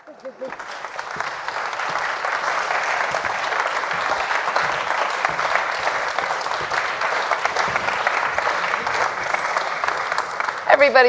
Everybody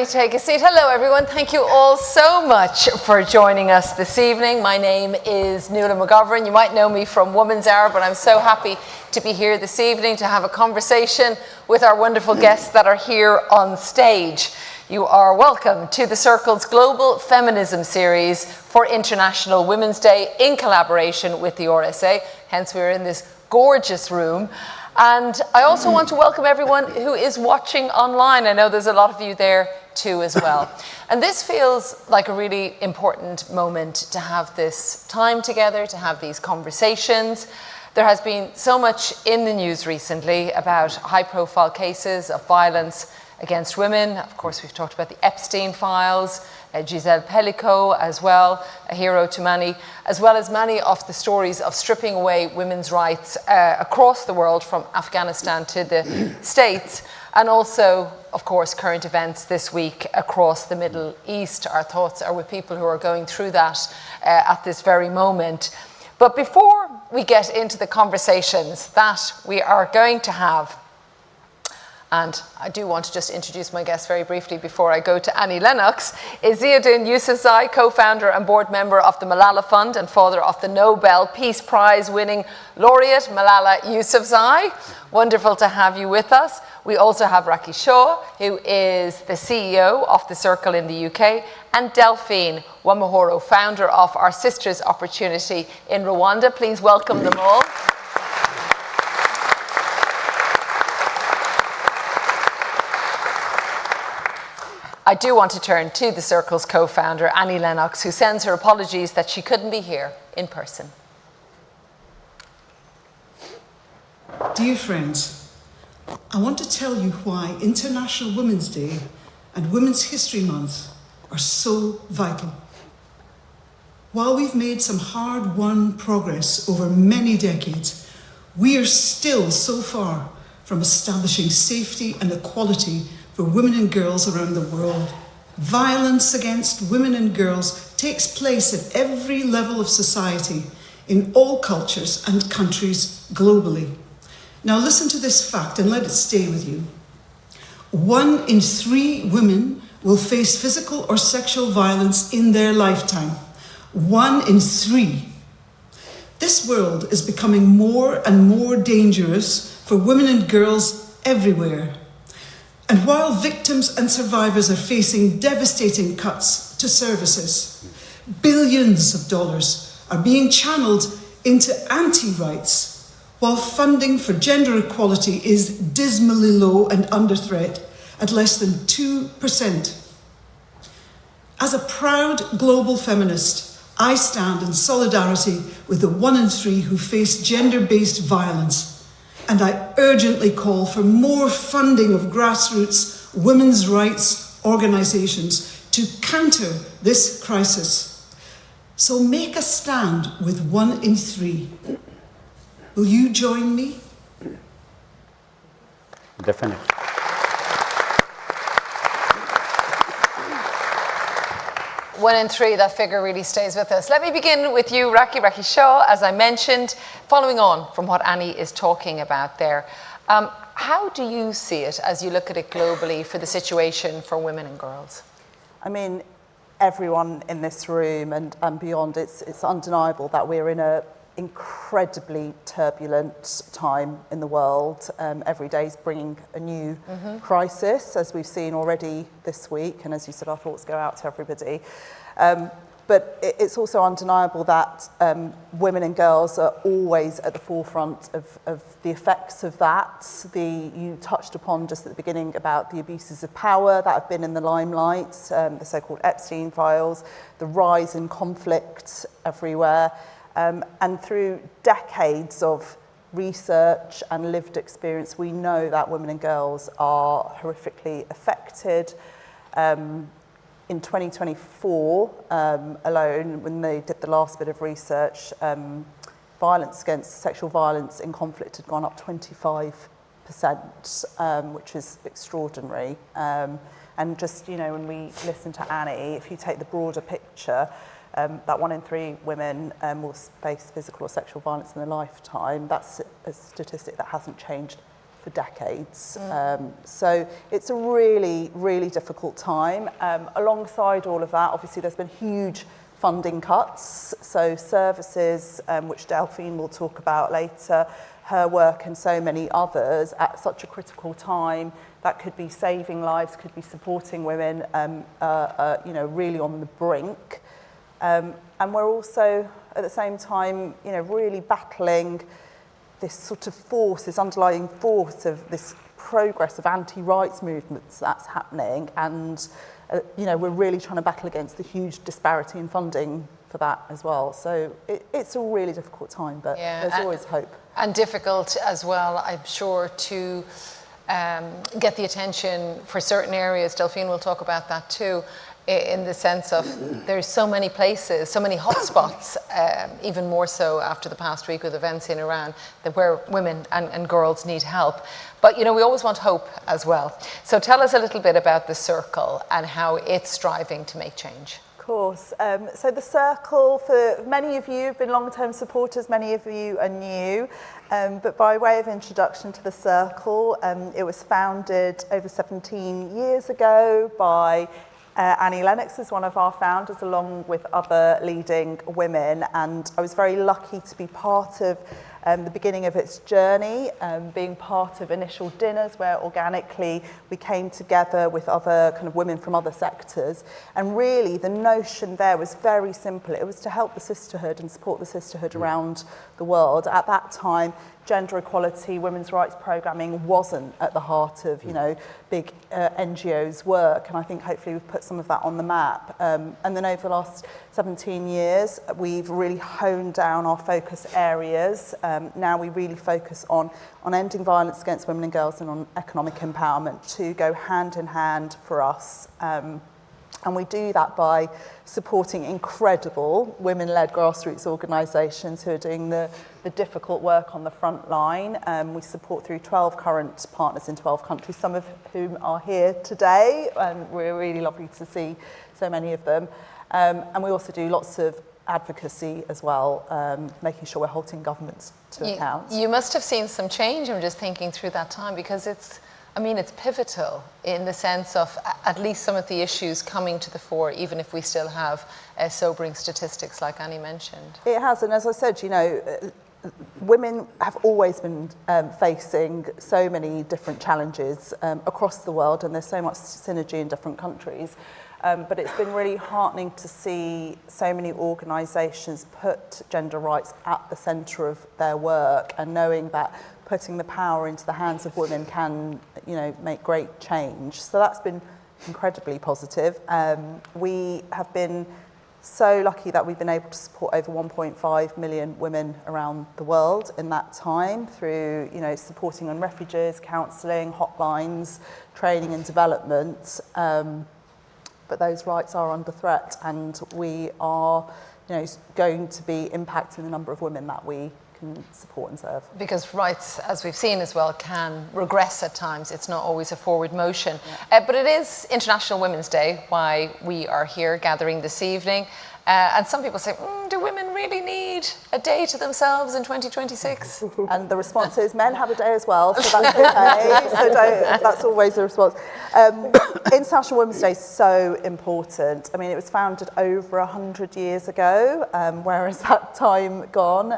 take a seat. Hello everyone, thank you all so much for joining us this evening. My name is Nuala McGovern. You might know me from Women's Hour, but I'm so happy to be here this evening to have a conversation with our wonderful guests that are here on stage. You are welcome to the Circle's Global Feminism series for International Women's Day in collaboration with the RSA, hence we're in this gorgeous room. And I also want to welcome everyone who is watching online. I know there's a lot of you there too as well. And this feels like a really important moment to have this time together, to have these conversations. There has been so much in the news recently about high-profile cases of violence against women. Of course, we've talked about the Epstein files, Giselle Pellicot as well, a hero to many, as well as many of the stories of stripping away women's rights across the world, from Afghanistan to the States, and also, of course, current events this week across the Middle East. Our thoughts are with people who are going through that at this very moment. But before we get into the conversations that we are going to have, and I do want to just introduce my guest very briefly before I go to Annie Lennox, is Ziauddin Yousafzai, co-founder and board member of the Malala Fund and father of the Nobel Peace Prize winning laureate Malala Yousafzai. Wonderful to have you with us. We also have Raakhi Shah, who is the CEO of the Circle in the UK, and Delphine Uwamahoro, founder of our Sisters Opportunity in Rwanda. Please welcome them all. I do want to turn to the Circle's co-founder, Annie Lennox, who sends her apologies that she couldn't be here in person. Dear friends, I want to tell you why International Women's Day and Women's History Month are so vital. While we've made some hard-won progress over many decades, we are still so far from establishing safety and equality for women and girls around the world. Violence against women and girls takes place at every level of society, in all cultures and countries globally. Now listen to this fact and let it stay with you. 1 in 3 women will face physical or sexual violence in their lifetime. 1 in 3. This world is becoming more and more dangerous for women and girls everywhere. And while victims and survivors are facing devastating cuts to services, billions of dollars are being channeled into anti-rights, while funding for gender equality is dismally low and under threat at less than 2%. As a proud global feminist, I stand in solidarity with the 1 in 3 who face gender-based violence. And I urgently call for more funding of grassroots women's rights organisations to counter this crisis. So make a stand with 1 in 3. Will you join me? Definitely. 1 in 3, that figure really stays with us. Let me begin with you, Raakhi Shah, as I mentioned, following on from what Annie is talking about there. How do you see it as you look at it globally for the situation for women and girls? I mean, everyone in this room and beyond, it's undeniable that we're in an incredibly turbulent time in the world. Every day is bringing a new crisis, as we've seen already this week. And as you said, our thoughts go out to everybody. But it's also undeniable that women and girls are always at the forefront of the effects of that. You touched upon just at the beginning about the abuses of power that have been in the limelight, the so-called Epstein files, the rise in conflict everywhere. And through decades of research and lived experience, we know that women and girls are horrifically affected. In 2024 alone, when they did the last bit of research, sexual violence in conflict had gone up 25%, which is extraordinary. And just, when we listen to Annie, if you take the broader picture, that 1 in 3 women will face physical or sexual violence in their lifetime. That's a statistic that hasn't changed for decades. So it's a really, really difficult time. Alongside all of that, obviously there's been huge funding cuts. So services, which Delphine will talk about later, her work and so many others at such a critical time that could be saving lives, could be supporting women, you know, really on the brink. And we're also at the same time, you know, really battling this sort of force, this underlying force of this progress of anti-rights movements that's happening. And, you know, we're really trying to battle against the huge disparity in funding for that as well. So it's a really difficult time, but there's always hope. And difficult as well, I'm sure, to get the attention for certain areas. Delphine will talk about that too, in the sense of there's so many places, so many hotspots, even more so after the past week with events in Iran, that where women and girls need help. But, you know, we always want hope as well. So tell us a little bit about the Circle and how it's striving to make change. Of course. So the Circle, for many of you have been long-term supporters, many of you are new. But by way of introduction to the Circle, it was founded over 17 years ago by Annie Lennox is one of our founders, along with other leading women, and I was very lucky to be part of the beginning of its journey, being part of initial dinners where organically we came together with other kind of women from other sectors, and really the notion there was very simple. It was to help the sisterhood and support the sisterhood around the world. At that time, gender equality, women's rights programming wasn't at the heart of, you know, big NGOs' work, and I think hopefully we've put some of that on the map. And then over the last 17 years, we've really honed down our focus areas. Now we really focus on ending violence against women and girls and on economic empowerment to go hand in hand for us. And we do that by supporting incredible women-led grassroots organisations who are doing the difficult work on the front line. We support through 12 current partners in 12 countries, some of whom are here today, and we're really lovely to see so many of them. And we also do lots of advocacy as well, making sure we're holding governments to account. You must have seen some change, I'm just thinking through that time, because it's pivotal in the sense of at least some of the issues coming to the fore, even if we still have sobering statistics like Annie mentioned. It has, and as I said, you know, women have always been facing so many different challenges across the world, and there's so much synergy in different countries. But it's been really heartening to see so many organisations put gender rights at the centre of their work, and knowing that putting the power into the hands of women can, you know, make great change. So that's been incredibly positive. We have been so lucky that we've been able to support over 1.5 million women around the world in that time through, you know, supporting on refugees, counselling, hotlines, training and development. But those rights are under threat, and we are, you know, going to be impacting the number of women that we can support and serve. Because rights, as we've seen as well, can regress at times. It's not always a forward motion. But it is International Women's Day, why we are here gathering this evening. And some people say, do women really need a day to themselves in 2026? And the response is, men have a day as well, so that's okay. So that's always the response. International Women's Day is so important. I mean, it was founded over 100 years ago. Where has that time gone?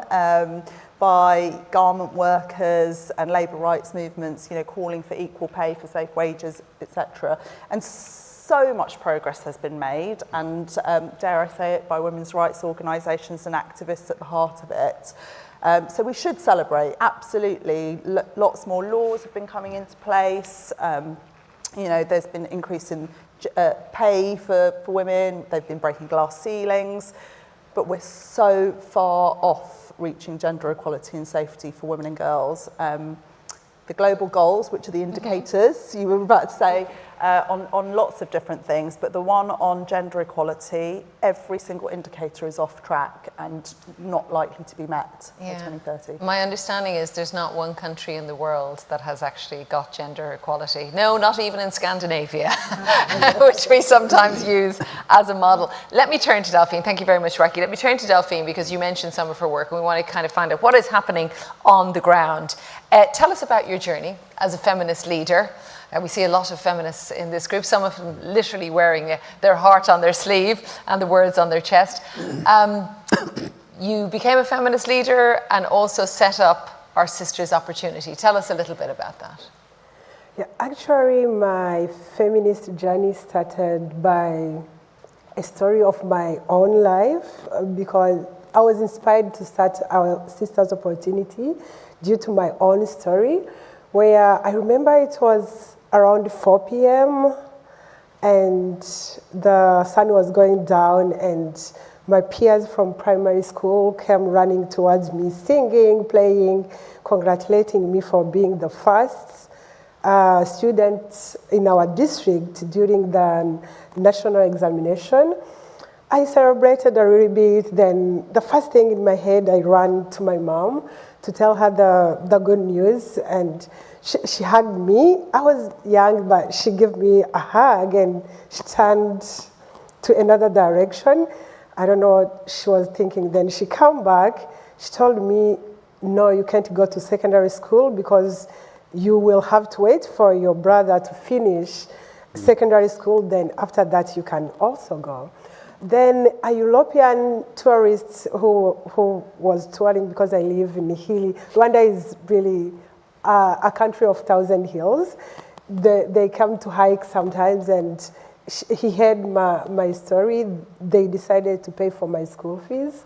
By garment workers and labour rights movements, you know, calling for equal pay for safe wages, etc. And so much progress has been made, and dare I say it, by women's rights organisations and activists at the heart of it. So we should celebrate, absolutely. Lots more laws have been coming into place. You know, there's been increase in pay for women. They've been breaking glass ceilings, but we're so far off reaching gender equality and safety for women and girls. The global goals, which are the indicators you were about to say, on lots of different things, but the one on gender equality, every single indicator is off track and not likely to be met by 2030. My understanding is there's not one country in the world that has actually got gender equality. No, not even in Scandinavia, which we sometimes use as a model. Let me turn to Delphine. Thank you very much, Raakhi. Let me turn to Delphine because you mentioned some of her work and we want to kind of find out what is happening on the ground. Tell us about your journey as a feminist leader. We see a lot of feminists in this group, some of them literally wearing their heart on their sleeve and the words on their chest. You became a feminist leader and also set up Our Sisters Opportunity. Tell us a little bit about that. Yeah, actually, my feminist journey started by a story of my own life because I was inspired to start Our Sisters Opportunity due to my own story, where I remember it was around 4 p.m. and the sun was going down and my peers from primary school came running towards me, singing, playing, congratulating me for being the first student in our district during the national examination. I celebrated a little bit, then the first thing in my head, I ran to my mom to tell her the good news, and she hugged me. I was young, but she gave me a hug and she turned to another direction. I don't know what she was thinking. Then she came back, she told me, no, you can't go to secondary school because you will have to wait for your brother to finish secondary school, then after that you can also go. Then a European tourist who was touring, because I live in hilly, Rwanda is really a country of 1,000 hills. They come to hike sometimes, and he heard my story. They decided to pay for my school fees.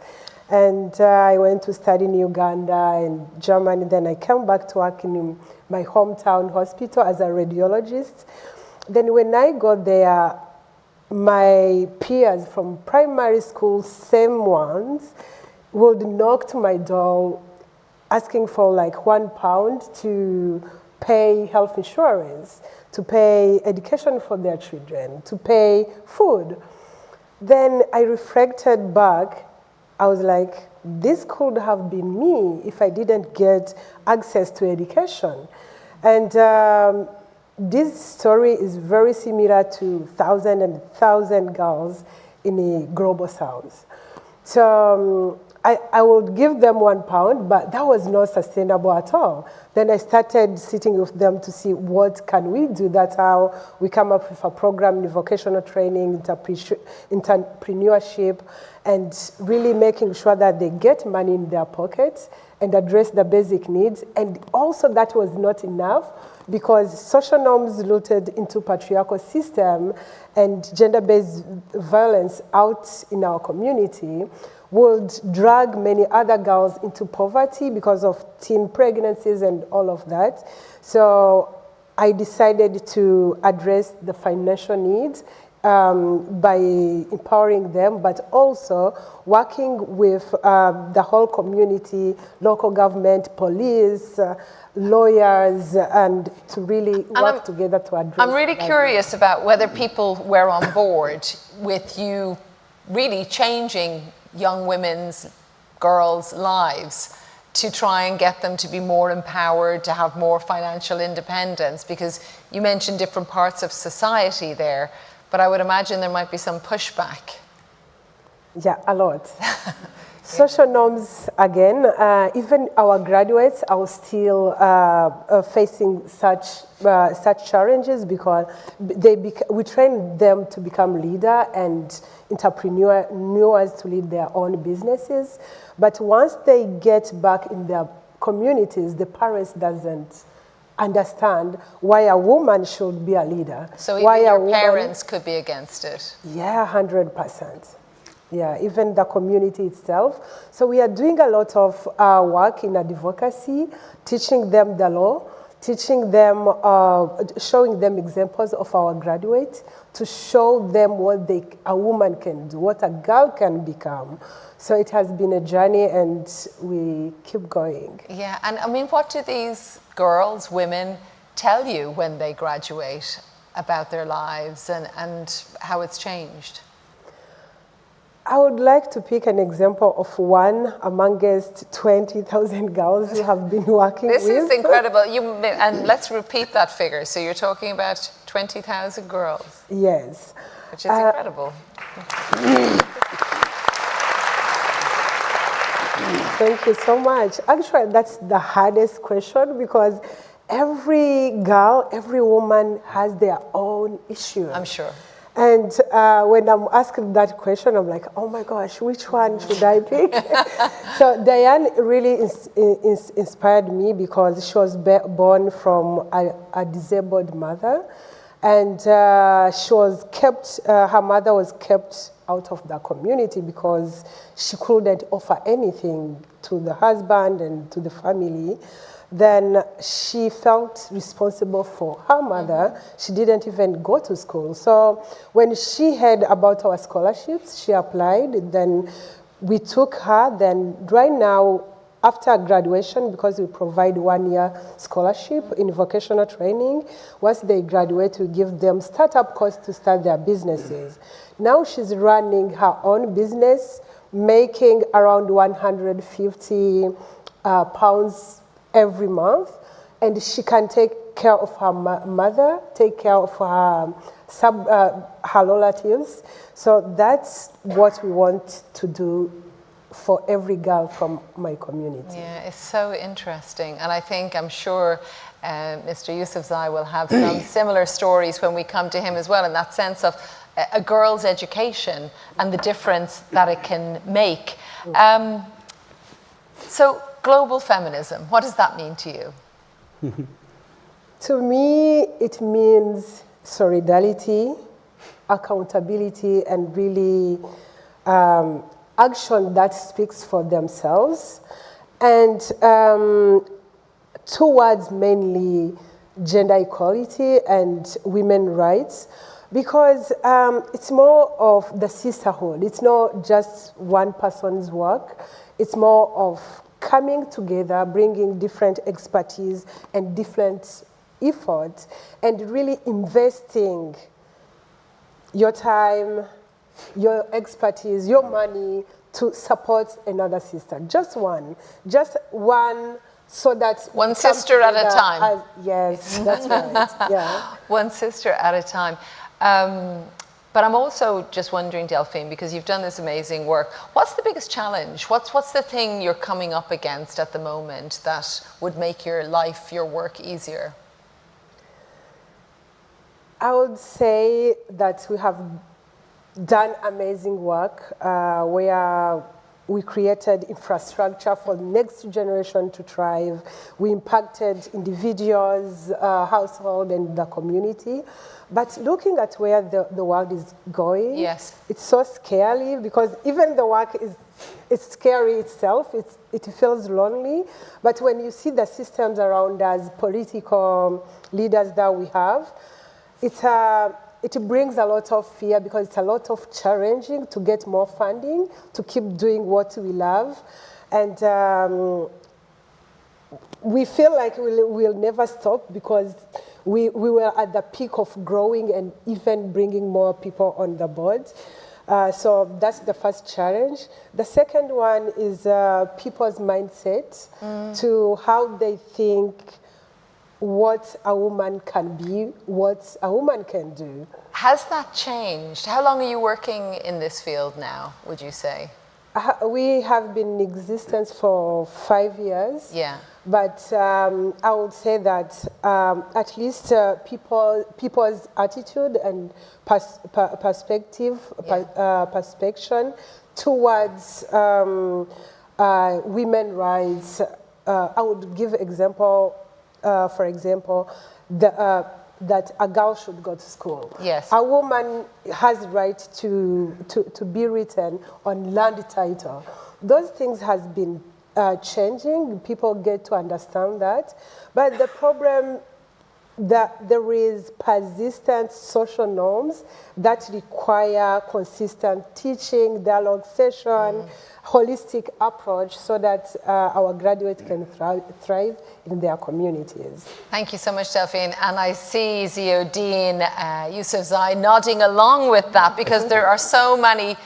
And I went to study in Uganda and Germany. Then I came back to work in my hometown hospital as a radiologist. Then when I got there, my peers from primary school, same ones, would knock to my door asking for like £1 to pay health insurance, to pay education for their children, to pay food. Then I reflected back. I was like, this could have been me if I didn't get access to education. And this story is very similar to thousands and thousands girls in the global south. So I would give them £1, but that was not sustainable at all. Then I started sitting with them to see what can we do. That's how we come up with a program in vocational training, entrepreneurship, and really making sure that they get money in their pockets and address the basic needs. And also that was not enough, because social norms rooted into patriarchal system and gender-based violence out in our community would drag many other girls into poverty because of teen pregnancies and all of that. So I decided to address the financial needs by empowering them, but also working with the whole community, local government, police, lawyers, and to really work together to address. I'm really curious about whether people were on board with you really changing young women's, girls' lives to try and get them to be more empowered, to have more financial independence, because you mentioned different parts of society there, but I would imagine there might be some pushback. Yeah, a lot. Social norms, again, even our graduates are still facing such challenges, because we train them to become leaders and entrepreneurs to lead their own businesses. But once they get back in their communities, the parents doesn't understand why a woman should be a leader. So even your parents could be against it? Yeah, 100%. Yeah, even the community itself. So we are doing a lot of work in advocacy, teaching them the law, teaching them, showing them examples of our graduates to show them what a woman can do, what a girl can become. So it has been a journey, and we keep going. Yeah, and I mean, what do these girls, women, tell you when they graduate? about their lives and how it's changed? I would like to pick an example of one amongst 20,000 girls who have been working with. This is incredible. And let's repeat that figure. So you're talking about 20,000 girls. Yes. Which is incredible. Thank you so much. Actually, that's the hardest question because every girl, every woman has their own issue. I'm sure. And when I'm asked that question, I'm like, oh my gosh, which one should I pick? So Diane really inspired me because she was born from a disabled mother. And she was kept, her mother was kept out of the community because she couldn't offer anything to the husband and to the family. Then she felt responsible for her mother. She didn't even go to school. So when she heard about our scholarships, she applied. Then we took her. Then right now, after graduation, because we provide 1-year scholarship in vocational training, once they graduate, we give them startup costs to start their businesses. Now she's running her own business, making around 150 pounds every month, and she can take care of her mother, take care of her her relatives. So that's what we want to do for every girl from my community. Yeah, it's so interesting. And I think, I'm sure Mr. Yousafzai will have some similar stories when we come to him as well, in that sense of a girl's education and the difference that it can make. So global feminism, what does that mean to you? To me, it means solidarity, accountability, and really action that speaks for themselves, and towards mainly gender equality and women's rights, because it's more of the sisterhood. It's not just one person's work. It's more of coming together, bringing different expertise and different efforts, and really investing your time, your expertise, your money to support another sister. Just one, so that one sister at a time. Yes, that's right. Yeah, one sister at a time. But I'm also just wondering, Delphine, because you've done this amazing work, what's the biggest challenge? What's the thing you're coming up against at the moment that would make your life, your work easier? I would say that we have done amazing work where we created infrastructure for the next generation to thrive. We impacted individuals, household, and the community. But looking at where the world is going, yes, it's so scary because even the work it's scary itself. It feels lonely. But when you see the systems around us, political leaders that we have, it brings a lot of fear because it's a lot of challenging to get more funding, to keep doing what we love. And we feel like we'll never stop because we were at the peak of growing and even bringing more people on the board. So that's the first challenge. The second one is people's mindset to how they think what a woman can be, what a woman can do. Has that changed? How long are you working in this field now, would you say? We have been in existence for 5 years. Yeah. But I would say that at least people's attitude and perspective, perspection towards women's rights. I would give example. For example, that a girl should go to school. Yes. A woman has the right to be written on land title. Those things has been changing. People get to understand that. But the problem that there is persistent social norms that require consistent teaching, dialogue session, holistic approach so that our graduates can thrive in their communities. Thank you so much, Delphine. And I see Ziauddin Yousafzai nodding along with that, because there are so many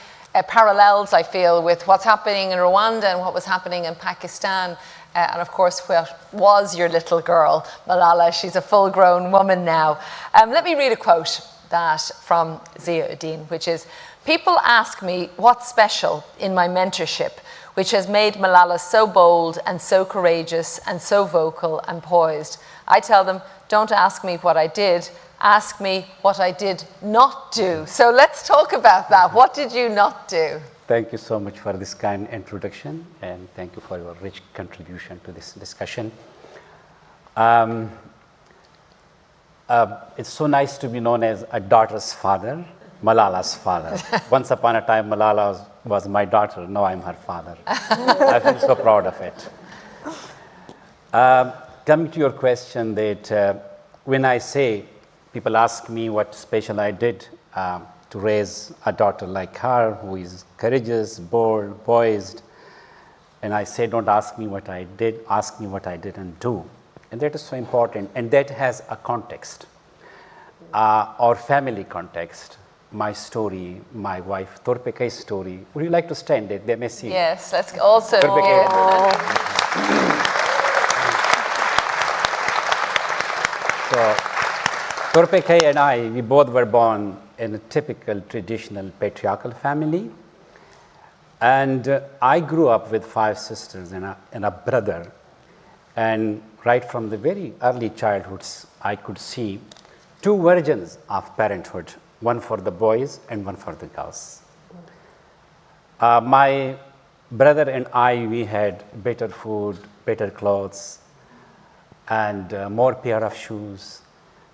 parallels, I feel, with what's happening in Rwanda and what was happening in Pakistan. And of course, what was your little girl, Malala. She's a full-grown woman now. Let me read a quote from Ziauddin, which is, "People ask me what's special in my mentorship, which has made Malala so bold and so courageous and so vocal and poised. I tell them, don't ask me what I did, ask me what I did not do." So let's talk about that. What did you not do? Thank you so much for this kind introduction, and thank you for your rich contribution to this discussion. It's so nice to be known as a daughter's father, Malala's father. Once upon a time, Malala was my daughter. Now I'm her father. I feel so proud of it. Coming to your question, that when I say, people ask me what special I did to raise a daughter like her, who is courageous, bold, poised, and I say, don't ask me what I did, ask me what I didn't do. And that is so important, and that has a context, our family context, my story, my wife Torpekai's story. Would you like to stand it? They may see. Yes, let's also. So, Torpekai and I, we both were born in a typical traditional patriarchal family. And I grew up with 5 sisters and a brother. And right from the very early childhoods, I could see 2 versions of parenthood, one for the boys and one for the girls. My brother and I, we had better food, better clothes, and more pair of shoes,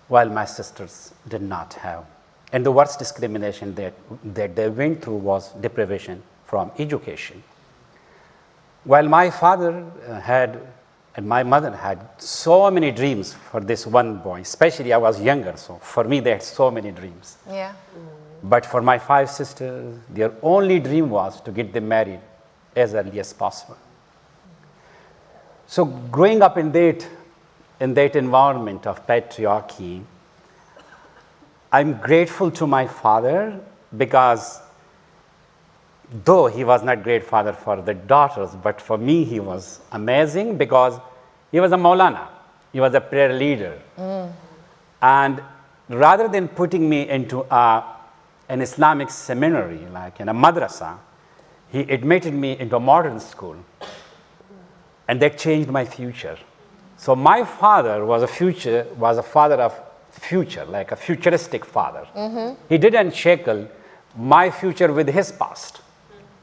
while my sisters did not have. And the worst discrimination that they went through was deprivation from education. While my father and my mother had so many dreams for this one boy, especially I was younger, so for me they had so many dreams. Yeah. But for my 5 sisters, their only dream was to get them married as early as possible. So growing up in that environment of patriarchy, I'm grateful to my father, because though he was not great father for the daughters, but for me he was amazing, because he was a Maulana, he was a prayer leader. And rather than putting me into an Islamic seminary, like in a madrasa, he admitted me into a modern school, and that changed my future. So my father was a father of future, like a futuristic father. He didn't shackle my future with his past,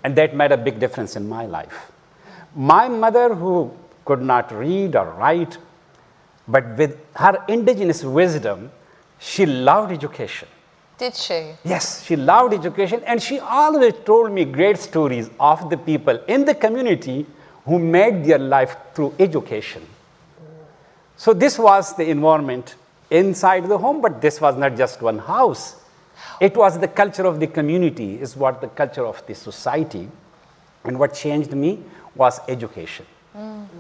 and that made a big difference in my life. My mother, who could not read or write, but with her indigenous wisdom, she loved education. Did she? Yes, she loved education, and she always told me great stories of the people in the community who made their life through education. So this was the environment inside the home, but this was not just one house. It was the culture of the community, is what the culture of the society. And what changed me was education.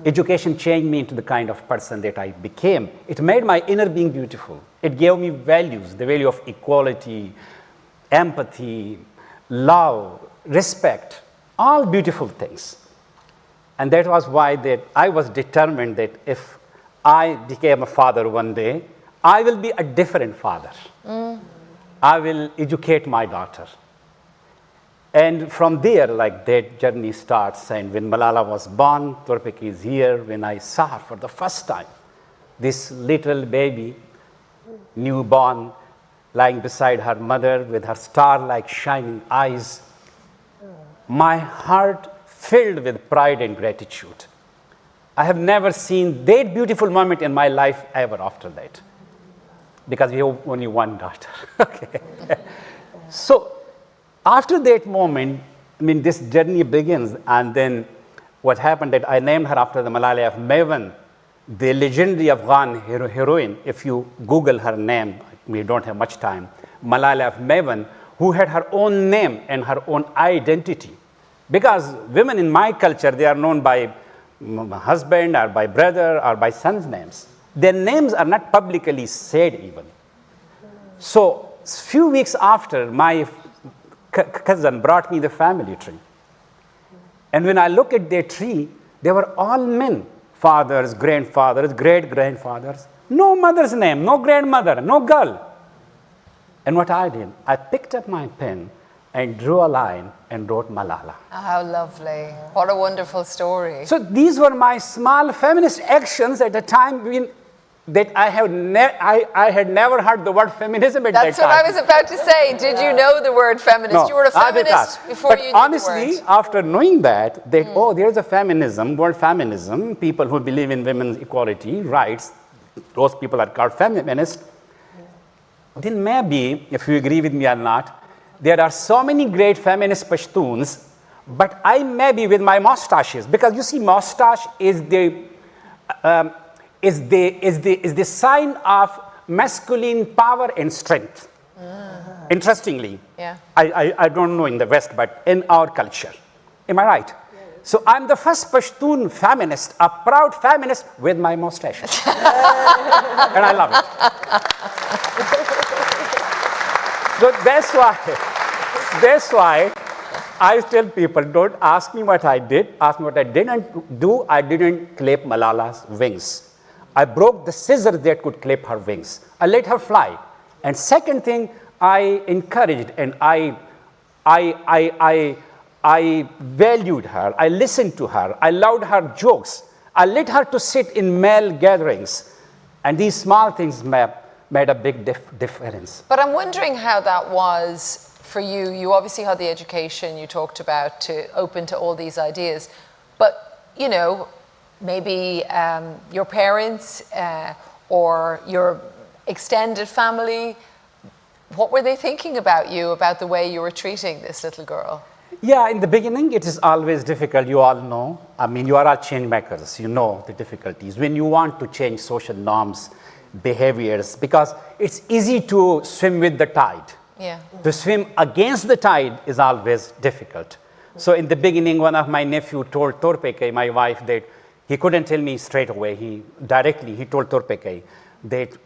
Education changed me into the kind of person that I became. It made my inner being beautiful. It gave me values, the value of equality, empathy, love, respect, all beautiful things. And that was why that I was determined that if I became a father one day, I will be a different father. I will educate my daughter. And from there, like, that journey starts. And when Malala was born, Torpeki is here. When I saw her for the first time, this little baby, newborn, lying beside her mother with her star-like shining eyes, my heart filled with pride and gratitude. I have never seen that beautiful moment in my life ever after that, because we have only one daughter. Okay. So after that moment, I mean, this journey begins, and then what happened that I named her after the Malala of Maven, the legendary Afghan heroine, if you Google her name, we don't have much time, Nuala McGovern, who had her own name and her own identity. Because women in my culture, they are known by husband or by brother or by son's names. Their names are not publicly said even. So a few weeks after, my cousin brought me the family tree. And when I look at their tree, they were all men, fathers, grandfathers, great-grandfathers. No mother's name, no grandmother, no girl. And what I did, I picked up my pen and drew a line and wrote Malala. Oh, how lovely. What a wonderful story. So these were my small feminist actions at a time when that I had never heard the word feminism at that time. That's what I was about to say. Did you know the word feminist? No, you were a feminist before but you knew honestly, the word. after knowing that, oh, there's a feminism, world feminism, people who believe in women's equality, rights, those people are called feminists. Then maybe, if you agree with me or not, there are so many great feminist Pashtuns, but I may be with my mustaches, because you see, mustache is the sign of masculine power and strength. Interestingly, Yeah. I don't know in the West, but in our culture. Am I right? So I'm the first Pashtun feminist, a proud feminist with my mustache. And I love it. So that's why I tell people, don't ask me what I did, ask me what I didn't do. I didn't clip Malala's wings. I broke the scissors that could clip her wings. I let her fly. And second thing, I encouraged and I valued her. I listened to her. I allowed her jokes. I let her to sit in male gatherings. And these small things made a big difference. But I'm wondering how that was for you. You obviously had the education you talked about to open to all these ideas. But, you know, maybe your parents or your extended family, what were they thinking about you, about the way you were treating this little girl? Yeah, in the beginning, it is always difficult. You all know. I mean, you are all change makers. You know the difficulties. When you want to change social norms, behaviors, because it's easy to swim with the tide. Yeah. To swim against the tide is always difficult. So in the beginning, one of my nephew told Torpeke, my wife, that he couldn't tell me straight away. He told Torpeke that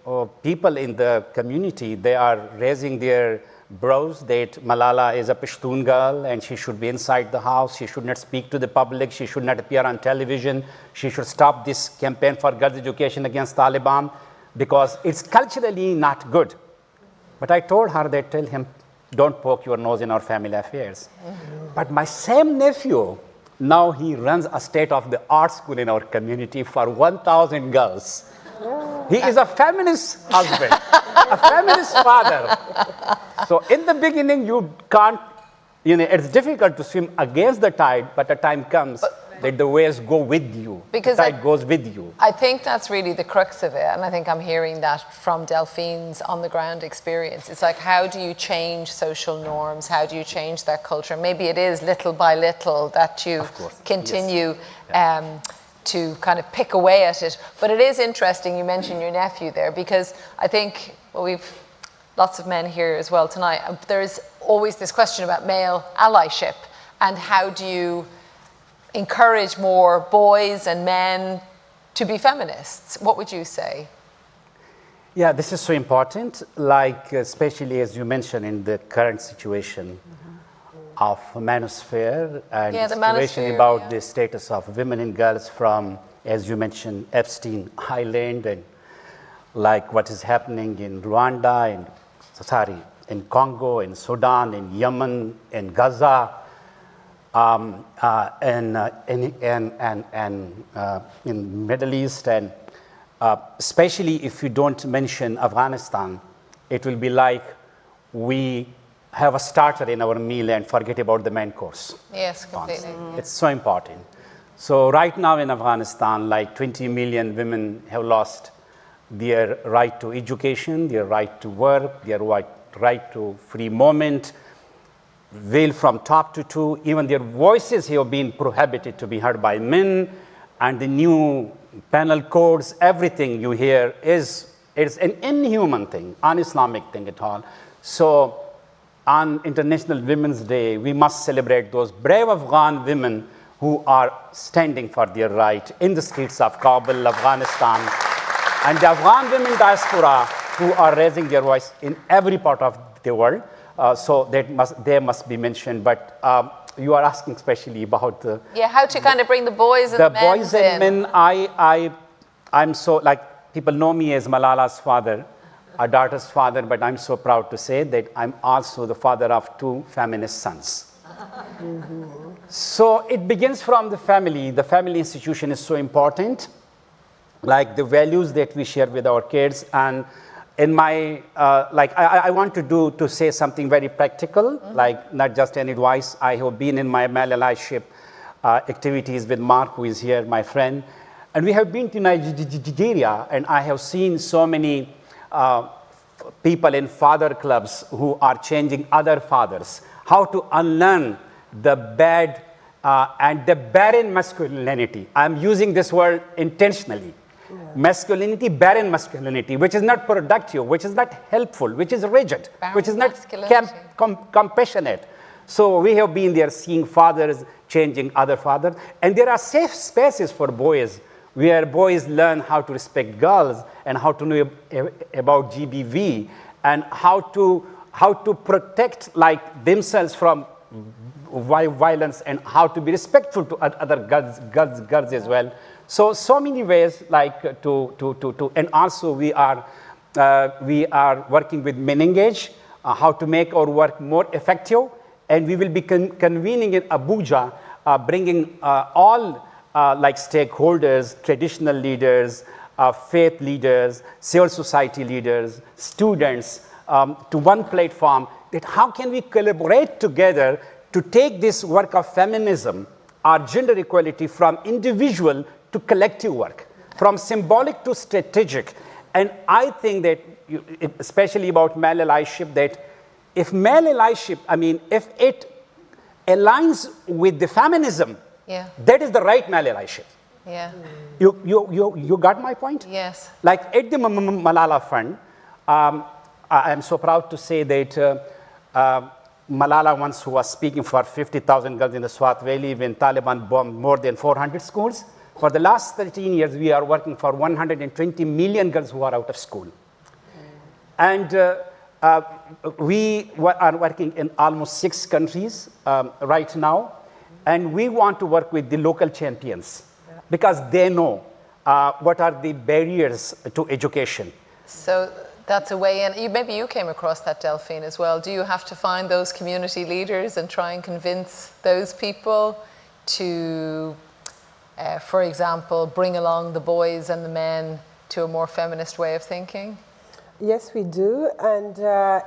people in the community, they are raising their brows that Malala is a Pashtun girl and she should be inside the house. She should not speak to the public. She should not appear on television. She should stop this campaign for girls' education against Taliban, because it's culturally not good. But I told her that, tell him, don't poke your nose in our family affairs. But my same nephew, now he runs a state-of-the-art school in our community for 1,000 girls. He is a feminist husband, a feminist father. So in the beginning, you can't, it's difficult to swim against the tide, but the time comes that the waves go with you, because the tide goes with you. I think that's really the crux of it, and I think I'm hearing that from Delphine's on-the-ground experience. It's like, how do you change social norms? How do you change that culture? Maybe it is little by little that you continue to kind of pick away at it. But it is interesting you mentioned your nephew there, because I think, well, we've lots of men here as well tonight. There's always this question about male allyship, and how do you encourage more boys and men to be feminists? What would you say? Yeah, this is so important, like especially as you mentioned in the current situation of manosphere and the situation about the status of women and girls from, as you mentioned, Epstein Island, and like what is happening in Rwanda, and in Congo, in Sudan, in Yemen, in Gaza, and in Middle East, and especially if you don't mention Afghanistan, it will be like we have a starter in our meal and forget about the main course. Yes, completely. It's so important. So right now in Afghanistan, like 20 million women have lost their right to education, their right to work, their right to free movement, veiled from top to toe. Even their voices have been prohibited to be heard by men, and the new penal codes, everything you hear is an inhuman thing, un-Islamic thing at all. So on International Women's Day, we must celebrate those brave Afghan women who are standing for their right in the streets of Kabul, Afghanistan, and the Afghan women diaspora who are raising their voice in every part of the world. So they must be mentioned. But you are asking especially about the how to kind of bring the boys and the men boys and men. I'm so, like, people know me as Malala's father, a daughter's father, but I'm so proud to say that I'm also the father of 2 feminist sons. So it begins from the family. The family institution is so important, like the values that we share with our kids. And in my, I want to say something very practical, like not just any advice. I have been in my male allyship activities with Mark, who is here, my friend. And we have been to Nigeria, and I have seen so many people in father clubs who are changing other fathers, how to unlearn the bad and the barren masculinity. I'm using this word intentionally. Masculinity, barren masculinity, which is not productive, which is not helpful, which is rigid, barren which is not compassionate. So we have been there seeing fathers changing other fathers. And there are safe spaces for boys where boys learn how to respect girls and how to know about GBV and how to protect themselves from violence and how to be respectful to other girls as well. So many ways and also we are working with Men Engage, how to make our work more effective, and we will be convening in Abuja, bringing all stakeholders, traditional leaders, faith leaders, civil society leaders, students to one platform, that how can we collaborate together to take this work of feminism, our gender equality, from individual to collective work, from symbolic to strategic. And I think that, especially about male allyship, that if male allyship, if it aligns with the feminism, that is the right male allyship. Yeah. You got my point? Yes. Like at the Malala Fund, I am so proud to say that Malala once was speaking for 50,000 girls in the Swat Valley when Taliban bombed more than 400 schools. For the last 13 years, we are working for 120 million girls who are out of school. And we are working in almost 6 countries right now. And we want to work with the local champions because they know what are the barriers to education. So that's a way in. Maybe you came across that, Delphine, as well. Do you have to find those community leaders and try and convince those people to, for example, bring along the boys and the men to a more feminist way of thinking? Yes, we do. And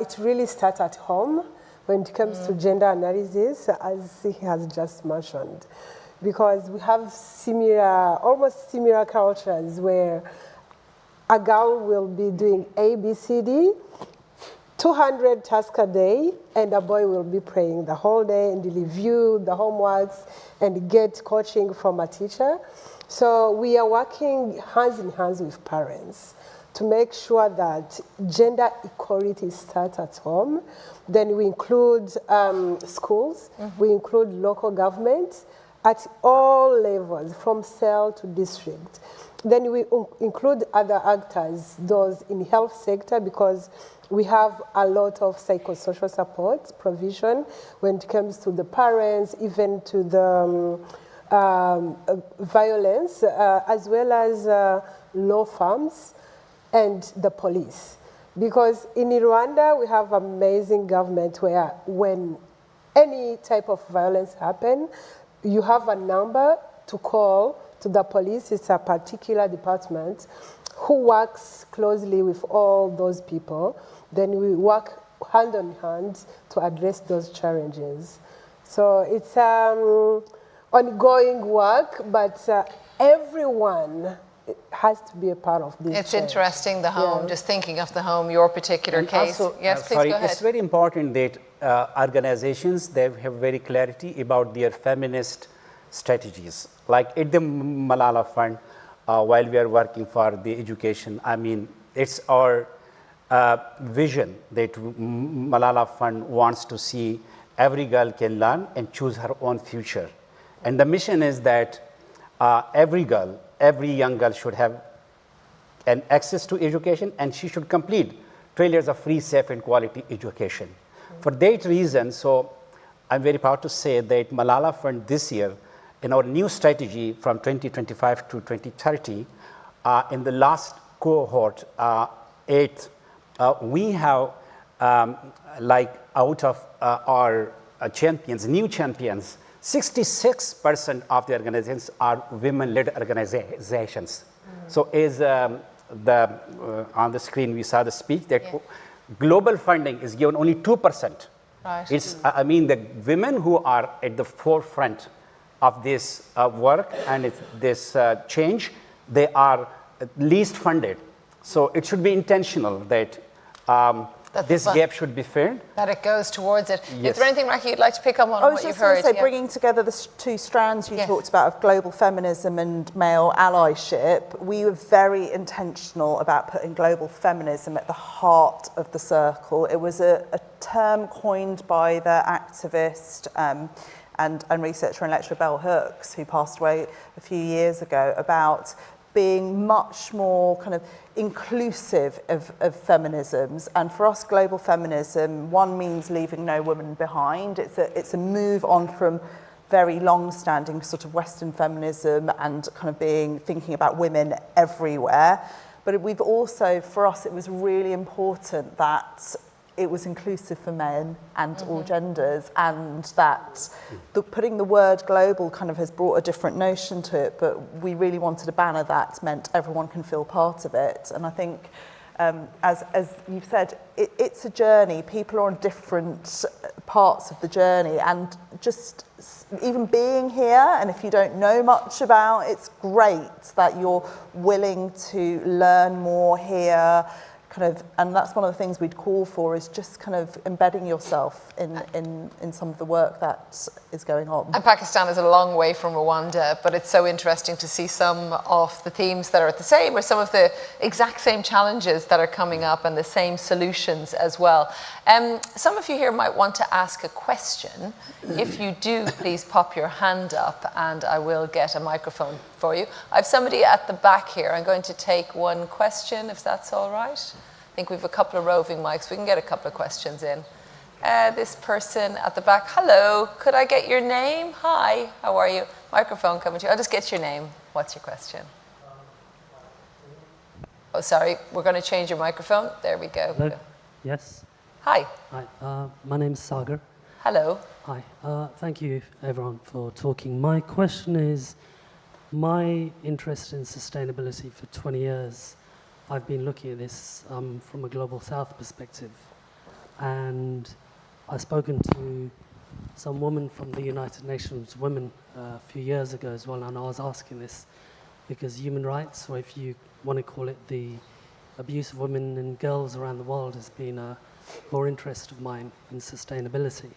it really starts at home when it comes to gender analysis, as he has just mentioned. Because we have almost similar cultures where a girl will be doing A, B, C, D, 200 tasks a day, and a boy will be praying the whole day and review the homeworks and get coaching from a teacher. So we are working hands in hands with parents to make sure that gender equality starts at home. Then we include schools, we include local governments at all levels, from cell to district. Then we include other actors, those in health sector, because we have a lot of psychosocial support provision when it comes to the parents, even to the violence, as well as law firms and the police. Because in Rwanda, we have amazing government where when any type of violence happens, you have a number to call to the police. It's a particular department who works closely with all those people. Then we work hand in hand to address those challenges. So it's ongoing work, but everyone has to be a part of this. It's interesting, the home, just thinking of the home, your particular and case. Also, yes, please go ahead. It's very important that organizations, they have very clarity about their feminist strategies. Like at the Malala Fund, while we are working for the education. I mean, it's our vision that Malala Fund wants to see every girl can learn and choose her own future. And the mission is that every girl, every young girl should have an access to education, and she should complete 12 years of free, safe, and quality education. For that reason, so I'm very proud to say that Malala Fund this year, in our new strategy from 2025 to 2030, in the last cohort, 8, we have like out of our champions, new champions, 66% of the organizations are women-led organizations. So as on the screen we saw the speech that global funding is given only 2%. Right. It's, I mean, the women who are at the forefront of this work and this change, they are least funded. So it should be intentional that this gap should be filled. That it goes towards it. Yes. Is there anything, Raakhi, you'd like to pick up on I was what you've just going heard? to say, bringing together the two strands you talked about of global feminism and male allyship, we were very intentional about putting global feminism at the heart of the circle. It was a term coined by the activist and researcher and lecturer Bell Hooks, who passed away a few years ago, about being much more kind of inclusive of feminisms. And for us, global feminism, one means leaving no woman behind. It's a move on from very long-standing sort of Western feminism and kind of thinking about women everywhere. But we've also, for us, it was really important that it was inclusive for men and all genders, and that putting the word global kind of has brought a different notion to it, but we really wanted a banner that meant everyone can feel part of it. And I think, as you've said, it's a journey. People are on different parts of the journey, and just even being here, and if you don't know much about, it's great that you're willing to learn more here. Kind of, and that's one of the things we'd call for, is just kind of embedding yourself in some of the work that is going on. And Pakistan is a long way from Rwanda, but it's so interesting to see some of the themes that are the same, or some of the exact same challenges that are coming up, and the same solutions as well. Some of you here might want to ask a question. If you do, please pop your hand up and I will get a microphone for you. I have somebody at the back here. I'm going to take one question, if that's all right. I think we have a couple of roving mics. We can get a couple of questions in. This person at the back. Hello, could I get your name? Hi, how are you? Microphone coming to you. I'll just get your name. What's your question? Oh, sorry, we're going to change your microphone. There we go. Hello. Yes. Hi. Hi, my name's Sagar. Hello. Hi, thank you everyone for talking. My question is, my interest in sustainability for 20 years, I've been looking at this from a Global South perspective, and I've spoken to some women from the United Nations Women a few years ago as well, and I was asking this because human rights, or if you want to call it the abuse of women and girls around the world, has been a core interest of mine in sustainability.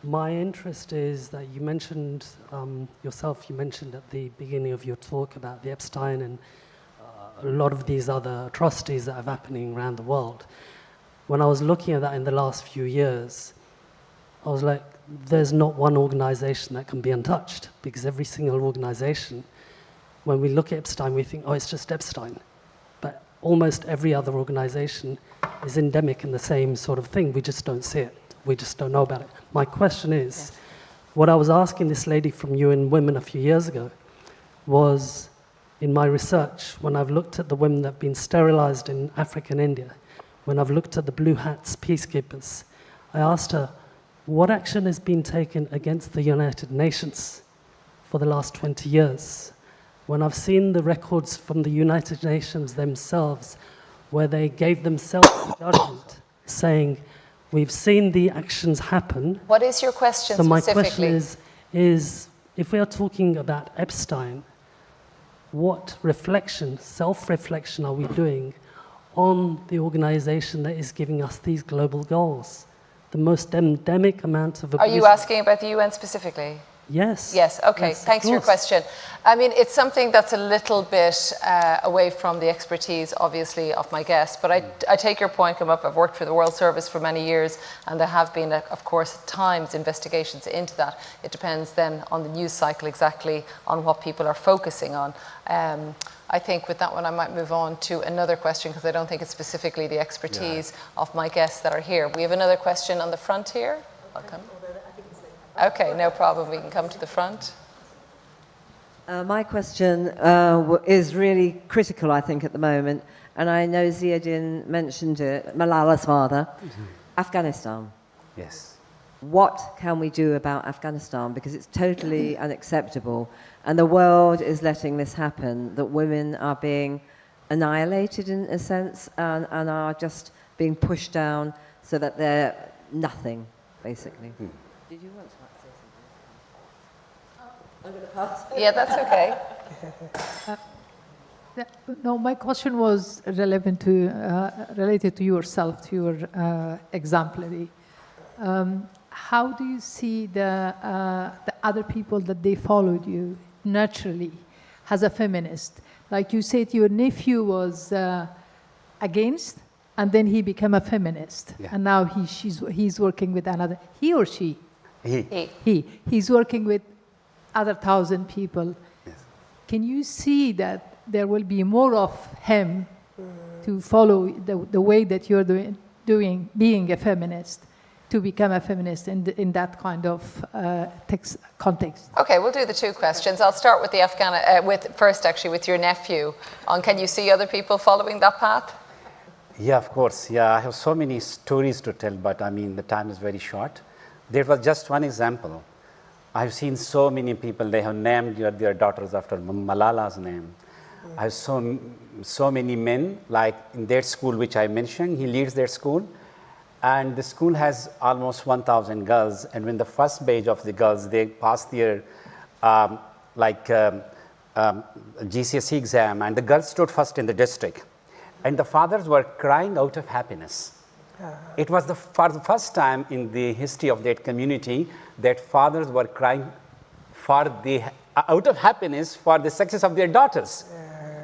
My interest is that you mentioned, yourself, you mentioned at the beginning of your talk about the Epstein and a lot of these other atrocities that are happening around the world. When I was looking at that in the last few years, I was like, there's not one organization that can be untouched, because every single organization, when we look at Epstein, we think, oh, it's just Epstein. But almost every other organization is endemic in the same sort of thing. We just don't see it. We just don't know about it. My question is, what I was asking this lady from UN Women a few years ago was, in my research, when I've looked at the women that have been sterilized in Africa and India, when I've looked at the Blue Hats peacekeepers, I asked her, what action has been taken against the United Nations for the last 20 years? When I've seen the records from the United Nations themselves, where they gave themselves a judgment saying, we've seen the actions happen. What is your question specifically? So my question is, if we are talking about Epstein, what reflection, self-reflection are we doing on the organization that is giving us these global goals? The most endemic amount of abuse. Are you asking about the UN specifically? Yes. Yes, okay, Yes, of thanks for your course. question. I mean, it's something that's a little bit away from the expertise, obviously, of my guest, but I take your point, come up. I've worked for the World Service for many years, and there have been, of course, at times investigations into that. It depends then on the news cycle exactly on what people are focusing on. I think with that one, I might move on to another question because I don't think it's specifically the expertise of my guests that are here. We have another question on the front here. Welcome. Okay, no problem. We can come to the front. My question is really critical, I think, at the moment. And I know Ziadin mentioned it, Malala's father, Afghanistan. Yes. What can we do about Afghanistan? Because it's totally unacceptable. And the world is letting this happen, that women are being annihilated in a sense and are just being pushed down so that they're nothing, basically. Did you want to say something? I'm going to pass. Yeah, that's okay. No, my question was relevant to, related to yourself, to your exemplary. How do you see the other people that they followed you naturally as a feminist? Like you said, your nephew was against, and then he became a feminist, and now he's working with another. He or she? He's working with other 1,000 people. Yes. Can you see that there will be more of him to follow the way that you're doing, being a feminist, to become a feminist in that kind of context? Okay, we'll do the two questions. I'll start with the first actually with your nephew. Can you see other people following that path? Yeah, of course. Yeah, I have so many stories to tell, but I mean, the time is very short. There was just one example. I've seen so many people, they have named their daughters after Malala's name. I have so many men, like in their school, which I mentioned, he leads their school. And the school has almost 1,000 girls. And when the first batch of the girls, they passed their GCSE exam, and the girls stood first in the district. And the fathers were crying out of happiness. It was for the first time in the history of that community that fathers were crying out of happiness for the success of their daughters.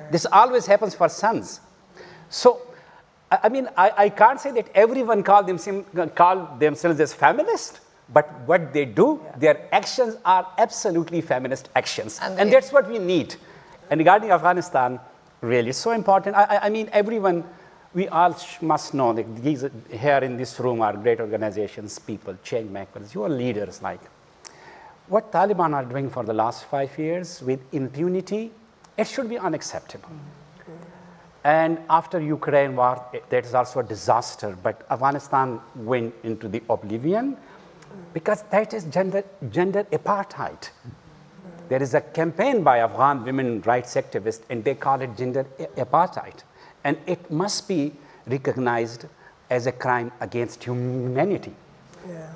This always happens for sons. So, I mean, I can't say that everyone call themselves as feminist, but what they do, their actions are absolutely feminist actions. And that's what we need. And regarding Afghanistan, really, it's so important. I mean, everyone, we all must know that these here in this room are great organizations, people, change makers, you are leaders. Like what Taliban are doing for the last 5 years with impunity, it should be unacceptable. And after Ukraine war, that is also a disaster. But Afghanistan went into the oblivion because that is gender apartheid. There is a campaign by Afghan women rights activists, and they call it gender apartheid. And it must be recognized as a crime against humanity.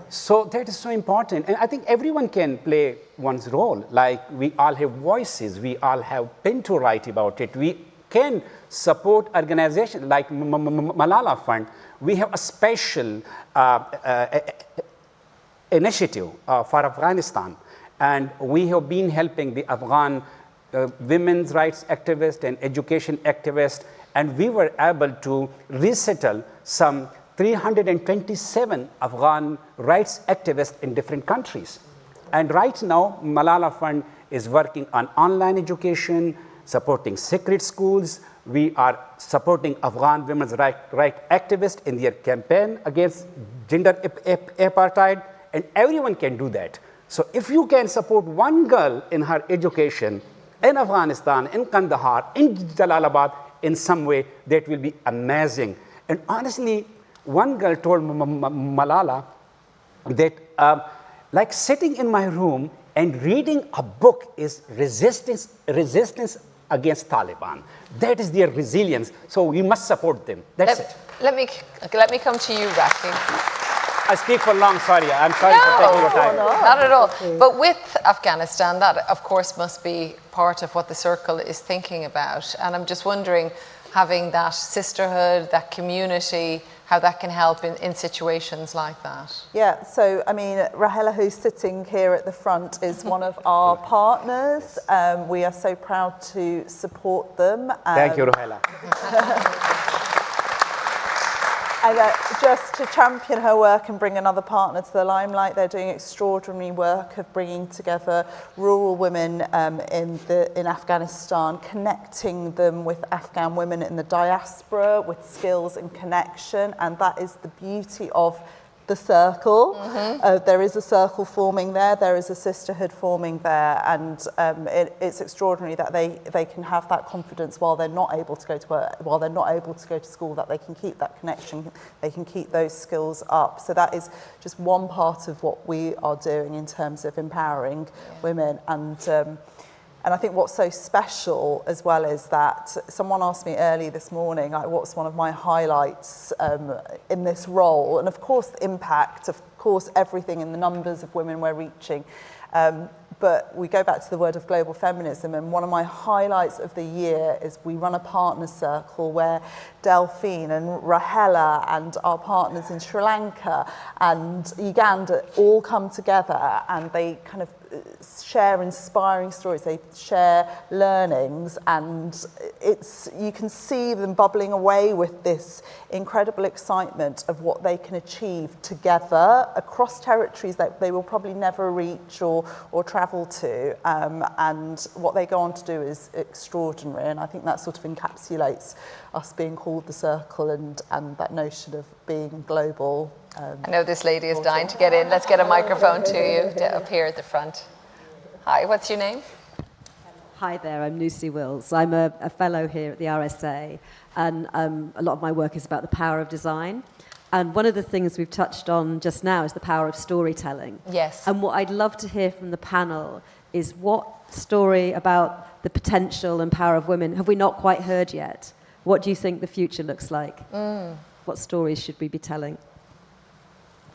So that is so important. And I think everyone can play one's role. Like we all have voices. We all have pen to write about it. We can support organizations like Malala Fund. We have a special initiative for Afghanistan. And we have been helping the Afghan women's rights activists and education activists. And we were able to resettle some 327 Afghan rights activists in different countries. And right now, Malala Fund is working on online education, supporting secret schools. We are supporting Afghan women's rights activists in their campaign against gender apartheid, and everyone can do that. So if you can support one girl in her education in Afghanistan, in Kandahar, in Jalalabad, in some way, that will be amazing. And honestly, one girl told Malala that like sitting in my room and reading a book is resistance against Taliban. That is their resilience. So we must support them. That's it. Let me come to you, Raakhi. I speak for long, sorry. I'm sorry for taking your time. No, not at all. Okay. But with Afghanistan, that of course must be part of what the Circle is thinking about. And I'm just wondering, having that sisterhood, that community, how that can help in situations like that. Yeah, so I mean, Rahela, who's sitting here at the front, is one of our partners. We are so proud to support them. Thank you, Rahela. And just to champion her work and bring another partner to the limelight, they're doing extraordinary work of bringing together rural women in Afghanistan, connecting them with Afghan women in the diaspora with skills and connection, and that is the beauty of the circle. There is a circle forming there, there is a sisterhood forming there, and it's extraordinary that they can have that confidence while they're not able to go to work, while they're not able to go to school, that they can keep that connection, they can keep those skills up. So that is just one part of what we are doing in terms of empowering women. And I think what's so special as well is that someone asked me early this morning, what's one of my highlights in this role? And of course, the impact, of course, everything in the numbers of women we're reaching. But we go back to the word of global feminism, and one of my highlights of the year is we run a partner circle where Delphine and Rahela and our partners in Sri Lanka and Uganda all come together, and they kind of share inspiring stories, they share learnings, and you can see them bubbling away with this incredible excitement of what they can achieve together across territories that they will probably never reach or travel to, and what they go on to do is extraordinary, and I think that sort of encapsulates us being called the Circle and that notion of being global. I know this lady is dying to get in. Let's get a microphone to you up here at the front. Hi, what's your name? Hi there, I'm Lucy Wills. I'm a fellow here at the RSA, and a lot of my work is about the power of design. And one of the things we've touched on just now is the power of storytelling. Yes. And what I'd love to hear from the panel is what story about the potential and power of women have we not quite heard yet? What do you think the future looks like? What stories should we be telling?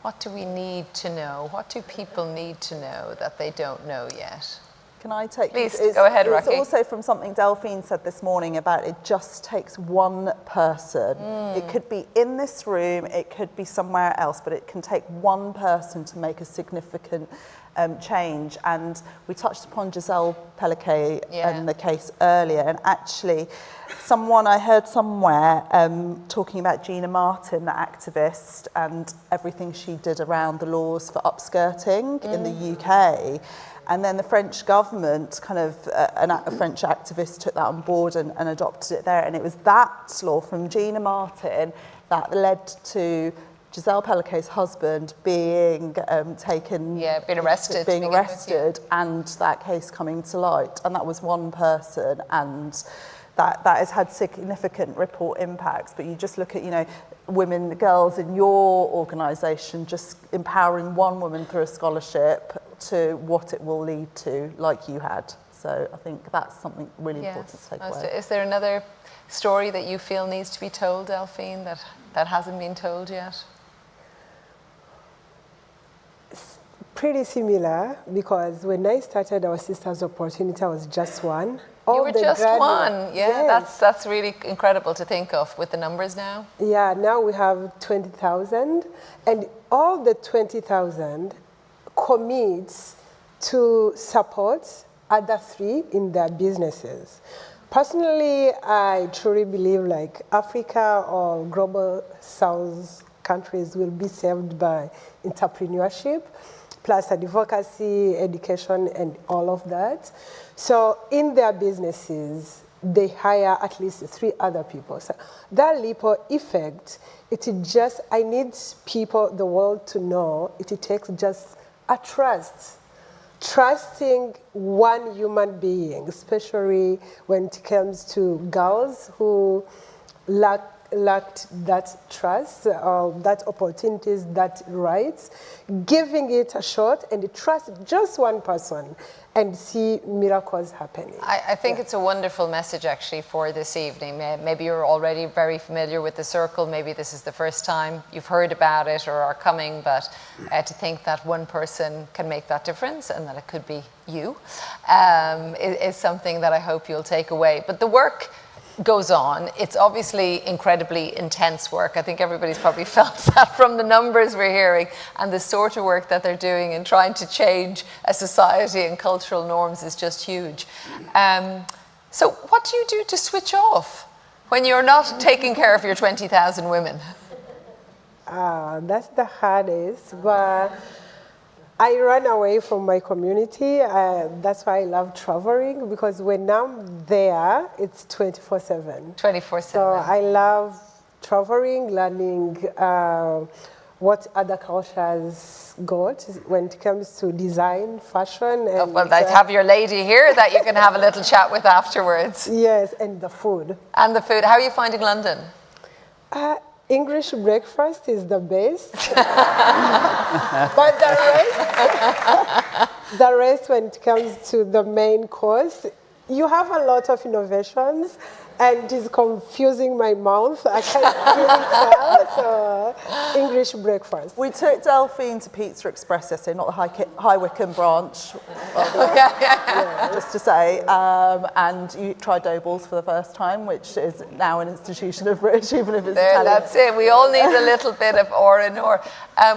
What do we need to know? What do people need to know that they don't know yet? Can I take Please, go ahead, Raakhi. It's also from something Delphine said this morning about it just takes one person. It could be in this room, it could be somewhere else, but it can take one person to make a significant change. And we touched upon Giselle Pelliquet in the case earlier, and actually I heard somewhere talking about Gina Martin, the activist, and everything she did around the laws for upskirting in the UK. And then the French government, a French activist took that on board and adopted it there. And it was that law from Gina Martin that led to Giselle Pelliquet's husband being taken... being arrested. And that case coming to light. And that was one person, and that has had significant ripple impacts. But you just look at, women, girls in your organisation, just empowering one woman through a scholarship to what it will lead to, like you had. So I think that's something really important to take away. Is there another story that you feel needs to be told, Delphine, that hasn't been told yet? Pretty similar, because when I started our Sisters Opportunity, I was just one. You were just one. Yes. That's really incredible to think of with the numbers now. Yeah, now we have 20,000, and all the 20,000 commits to support other 3 in their businesses. Personally, I truly believe Africa or global South countries will be saved by entrepreneurship, plus advocacy, education, and all of that. So in their businesses, they hire at least 3 other people. So that ripple effect, I need people, the world to know, it takes just a trusting one human being, especially when it comes to girls who lacked that trust, that opportunities, that rights, giving it a shot and trust just one person and see miracles happening. I think it's a wonderful message actually for this evening. Maybe you're already very familiar with the Circle, maybe this is the first time you've heard about it or are coming, but to think that one person can make that difference and that it could be you is something that I hope you'll take away. But the work goes on. It's obviously incredibly intense work. I think everybody's probably felt that from the numbers we're hearing, and the sort of work that they're doing in trying to change a society and cultural norms is just huge. So what do you do to switch off when you're not taking care of your 20,000 women? That's the hardest, but I run away from my community. That's why I love traveling, because when I'm there, it's 24/7. 24/7. So I love traveling, learning what other cultures got when it comes to design, fashion. And, well, I have your lady here that you can have a little chat with afterwards. Yes, and the food. And the food. How are you finding London? English breakfast is the best. But the rest, when it comes to the main course, you have a lot of innovations, and it's confusing my mouth. I can't really tell, so English breakfast. We took Delphine to Pizza Express yesterday, not the High Wycombe branch, just to say, and you tried dough balls for the first time, which is now an institution of British, even if it's Italian. That's it. We all need a little bit of or and or.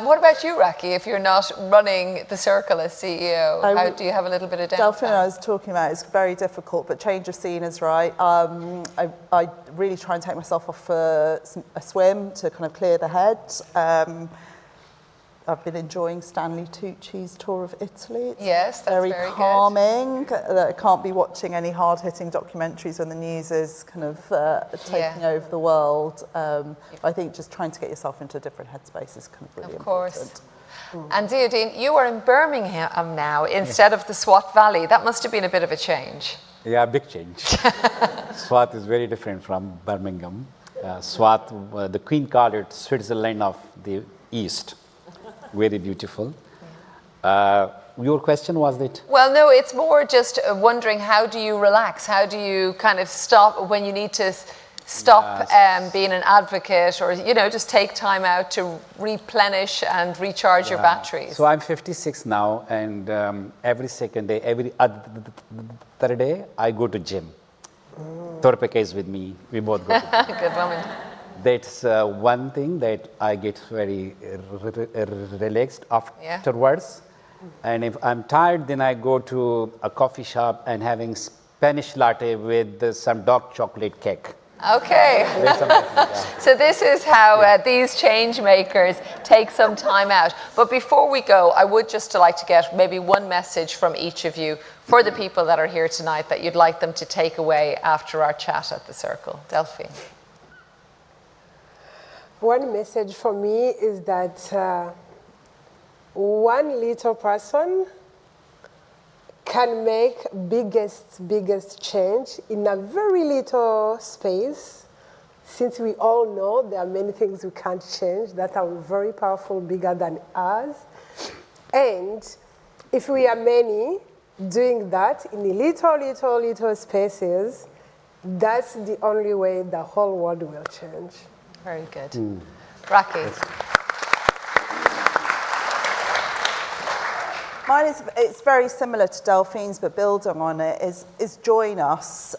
What about you, Raakhi, if you're not running the Circle as CEO? How do you have a little bit of downtime? Delphine and I was talking about it's very difficult, but change of scene is right. I really try and take myself off for a swim to kind of clear the head. I've been enjoying Stanley Tucci's tour of Italy. It's yes, that's very calming. Good. I can't be watching any hard-hitting documentaries when the news is kind of taking over the world. I think just trying to get yourself into a different headspace is kind of really important. And Ziauddine, you are in Birmingham now instead of the Swat Valley. That must have been a bit of a change. Yeah, big change. Swat is very different from Birmingham. Swat, the Queen called it Switzerland of the East. Very beautiful. Your question was that? Well, no, it's more just wondering, how do you relax? How do you kind of stop when you need to stop being an advocate, or, you know, just take time out to replenish and recharge your batteries? So I'm 56 now, and every second day, every other day, I go to gym. Torpeka is with me. We both go to gym. Good woman. That's one thing that I get very relaxed afterwards. And if I'm tired, then I go to a coffee shop and having Spanish latte with some dark chocolate cake. Okay. So this is how these change makers take some time out. But before we go, I would just like to get maybe one message from each of you for the people that are here tonight that you'd like them to take away after our chat at the Circle. Delphine. One message for me is that one little person can make biggest change in a very little space, since we all know there are many things we can't change that are very powerful, bigger than us. And if we are many doing that in little spaces, that's the only way the whole world will change. Very good. Raakhi. Mine it's very similar to Delphine's, but building on it is join us.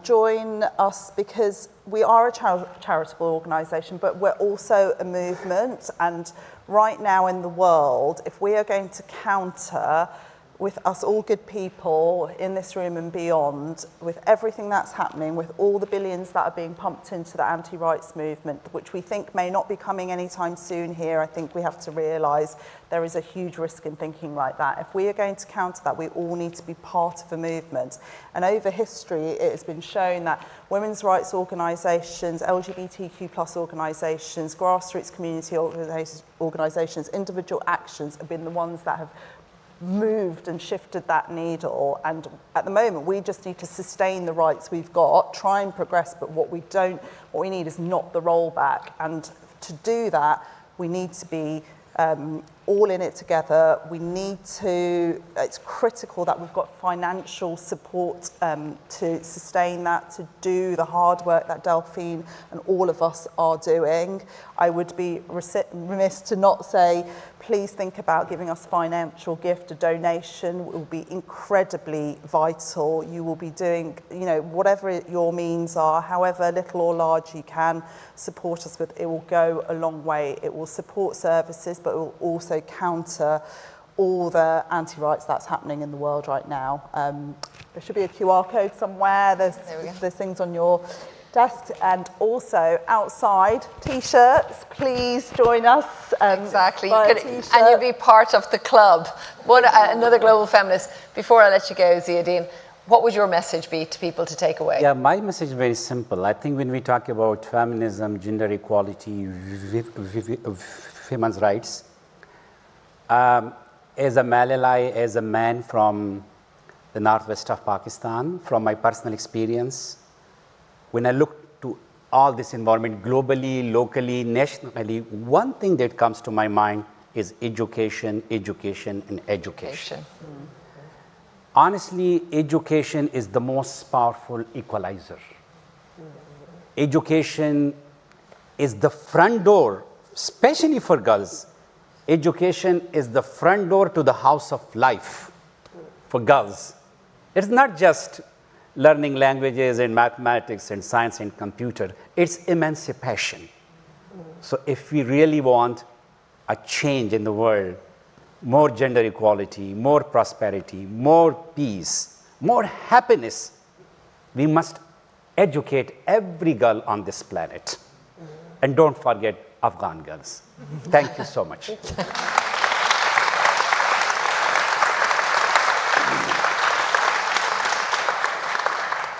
Join us because we are a charitable organisation, but we're also a movement. And right now in the world, if we are going to counter with us all good people in this room and beyond, with everything that's happening, with all the billions that are being pumped into the anti-rights movement, which we think may not be coming anytime soon here, I think we have to realise there is a huge risk in thinking like that. If we are going to counter that, we all need to be part of a movement. And over history, it has been shown that women's rights organisations, LGBTQ plus organisations, grassroots community organisations, individual actions have been the ones that have moved and shifted that needle. And at the moment, we just need to sustain the rights we've got, try and progress, but what we need is not the rollback. And to do that, we need to be all in it together. We need to, it's critical that we've got financial support to sustain that, to do the hard work that Delphine and all of us are doing. I would be remiss to not say, please think about giving us a financial gift, a donation. It will be incredibly vital. You will be doing, you know, whatever your means are, however little or large you can support us with, it will go a long way. It will support services, but it will also counter all the anti-rights that's happening in the world right now. There should be a QR code somewhere. There's things on your desk, and also outside t-shirts. Please join us. Exactly, and you'll be part of the club. Another global feminist. Before I let you go, Ziauddin, what would your message be to people to take away? Yeah, my message is very simple. I think when we talk about feminism, gender equality, women's rights, as a Malalai, as a man from the northwest of Pakistan, from my personal experience, when I look to all this environment globally, locally, nationally, one thing that comes to my mind is education, education, and education. Honestly, education is the most powerful equalizer. Education is the front door, especially for girls. Education is the front door to the house of life for girls. It's not just learning languages and mathematics and science and computer. It's emancipation. So if we really want a change in the world, more gender equality, more prosperity, more peace, more happiness, we must educate every girl on this planet. And don't forget Afghan girls. Thank you so much.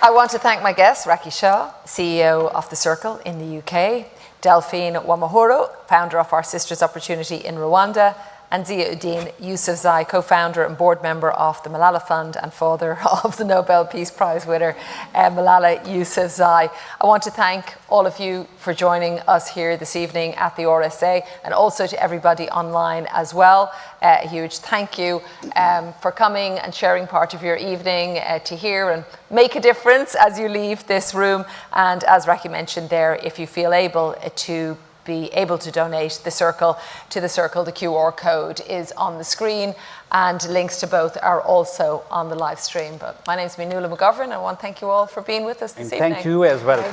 I want to thank my guests, Raakhi Shah, CEO of the Circle in the UK, Delphine Uwamahoro, founder of Our Sisters Opportunity in Rwanda, and Ziauddin Yousafzai, co-founder and board member of the Malala Fund and father of the Nobel Peace Prize winner, Malala Yousafzai. I want to thank all of you for joining us here this evening at the RSA, and also to everybody online as well. A huge thank you for coming and sharing part of your evening to hear and make a difference as you leave this room. And as Raakhi mentioned there, if you feel able to donate the Circle to the Circle, the QR code is on the screen, and links to both are also on the live stream. But my name is Nuala McGovern, and I want to thank you all for being with us this evening. Thank you as well.